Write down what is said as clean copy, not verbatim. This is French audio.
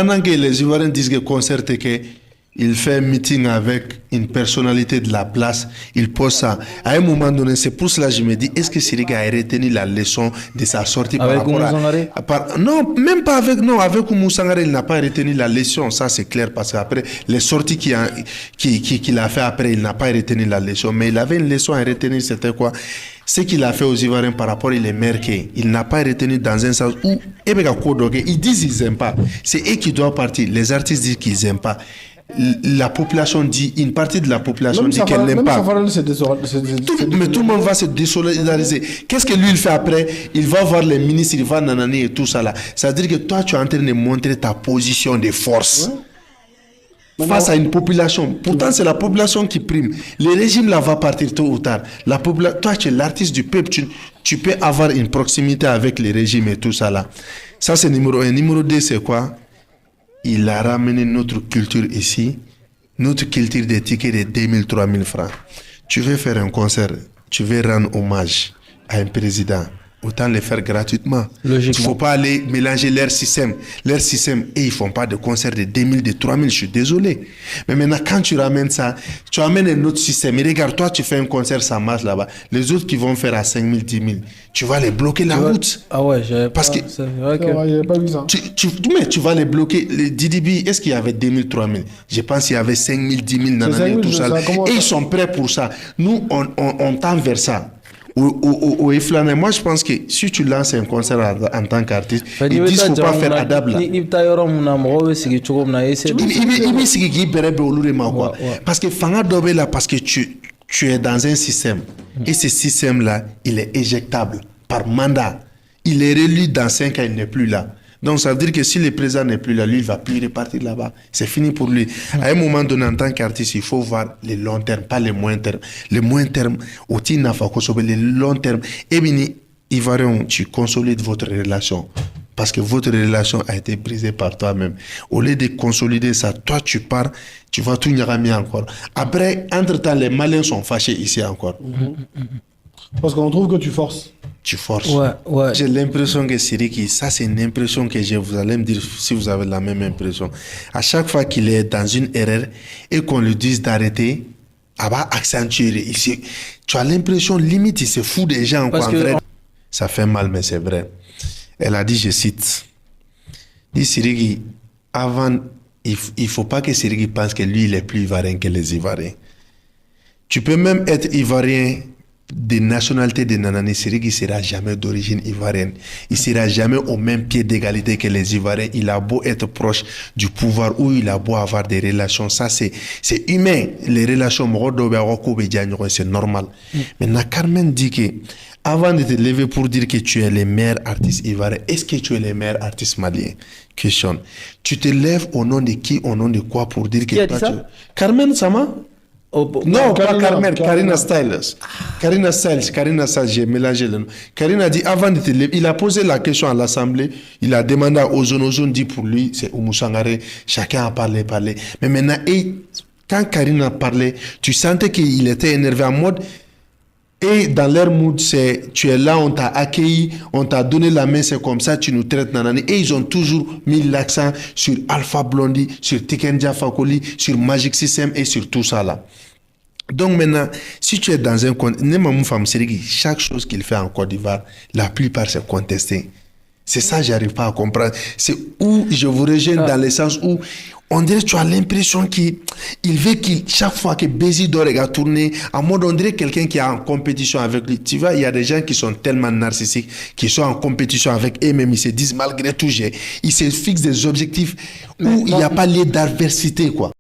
Pendant que les Ivoiriens disent que concert et que il fait un meeting avec une personnalité de la place, il pose ça. À un moment donné, c'est pour cela que je me dis, est-ce que Siriga a retenu la leçon de sa sortie avec par rapport non, même pas avec, non, avec Oumou Sangaré, il n'a pas retenu la leçon, ça c'est clair, parce qu'après, les sorties qu'il a fait après, il n'a pas retenu la leçon, mais il avait une leçon à retenir, c'était quoi? Ce qu'il a fait aux Ivoiriens par rapport aux Merké, il n'a pas retenu dans un sens où, ils disent qu'ils n'aiment pas. C'est eux qui doivent partir. Les artistes disent qu'ils n'aiment pas. La population dit, une partie de la population dit qu'elle n'aime pas. Mais tout le monde va se désolidariser. Qu'est-ce que lui il fait après? Il va voir les ministres, il va nanani et tout ça là. Ça veut dire que toi tu es en train de montrer ta position de force. Ouais. Face à une population. Pourtant, c'est la population qui prime. Le régime là va partir tôt ou tard. Toi, tu es l'artiste du peuple. Tu peux avoir une proximité avec le régime et tout ça là. Ça, c'est numéro 1. Numéro 2, c'est quoi? Il a ramené notre culture ici. Notre culture des tickets de 2000, 3000 francs. Tu veux faire un concert, tu veux rendre hommage à un président. Autant le faire gratuitement. Logiquement. Il ne faut pas aller mélanger leur système. Leur système, et ils ne font pas de concerts de 2000, de 3000, je suis désolé. Mais maintenant, quand tu ramènes ça, tu amènes un autre système. Et regarde, toi, tu fais un concert, ça marche là-bas. Les autres qui vont faire à 5000, 10 000, tu vas les bloquer la route. Ah ouais, j'avais pas... Parce que c'est vrai que... pas vu ça. Mais tu vas les bloquer. Les DDB, est-ce qu'il y avait 2000, 3000? Je pense qu'il y avait 5000, 10 000, nanana, tout ça. Et ils sont prêts pour ça. Nous, on tend vers ça. Moi je pense que si tu lances un concert en tant qu'artiste, ils disent qu'il ne faut pas faire adable. Parce que Fanga Dobe là, parce que tu es dans un système. Et ce système là, il est éjectable par mandat. Il est réélu dans 5 ans, il n'est plus là. Donc ça veut dire que si le président n'est plus là, lui, il ne va plus repartir là-bas. C'est fini pour lui. À un moment donné, en tant qu'artiste, il faut voir les longs termes, pas les moyens termes. Les moyens termes, les longs termes. Et bien, Ivoiriens, tu consolides votre relation. Parce que votre relation a été brisée par toi-même. Au lieu de consolider ça, toi, tu pars, tu vas tout niamer encore. Après, entre-temps, les Maliens sont fâchés ici encore. Parce qu'on trouve que tu forces. Tu forces. Ouais. J'ai l'impression que Siriki, ça c'est une impression que j'ai, vous allez me dire si vous avez la même impression. À chaque fois qu'il est dans une erreur et qu'on lui dise d'arrêter, elle va accentuer. Ici, tu as l'impression limite il se fout des gens. Quoi, en vrai. Ça fait mal, mais c'est vrai. Elle a dit, je cite, dit Siriki, avant, il ne faut pas que Siriki pense que lui il est plus ivoirien que les Ivoiriens. Tu peux même être ivoirien des nationalités de Nanani. Siriki ne sera jamais d'origine ivoirienne. Il ne sera jamais au même pied d'égalité que les Ivoiriens. Il a beau être proche du pouvoir ou il a beau avoir des relations. Ça, c'est humain. Les relations, c'est normal. Maintenant, Carmen dit que avant de te lever pour dire que tu es le meilleur artiste ivoirien, est-ce que tu es le meilleur artiste malien? Question. Tu te lèves au nom de qui, au nom de quoi pour dire que... Qui a dit ça? Carmen Sama? Non, pas Carmen, Karina Styles. Karina Styles, j'ai mélangé le nom. Karina a dit, avant de te lever, il a posé la question à l'Assemblée, il a demandé à Ozone dit pour lui, c'est Oumou Sangaré, chacun a parlé. Mais maintenant, quand Karina a parlé, tu sentais qu'il était énervé en mode, et dans leur mood, c'est, tu es là, on t'a accueilli, on t'a donné la main, c'est comme ça, tu nous traites nanani. Et ils ont toujours mis l'accent sur Alpha Blondy, sur Tikenja Fakoli, sur Magic System et sur tout ça là. Donc maintenant, si tu es dans un contexte, chaque chose qu'il fait en Côte d'Ivoire, la plupart c'est contesté. C'est ça, j'arrive pas à comprendre. C'est où je vous rejoins dans le sens où on dirait, tu as l'impression qu'il veut chaque fois que Bézidor a tourné, en mode, on dirait quelqu'un qui est en compétition avec lui. Tu vois, il y a des gens qui sont tellement narcissiques, qui sont en compétition avec eux-mêmes, ils se disent, malgré tout, ils se fixent des objectifs où il n'y a pas lieu d'adversité, quoi.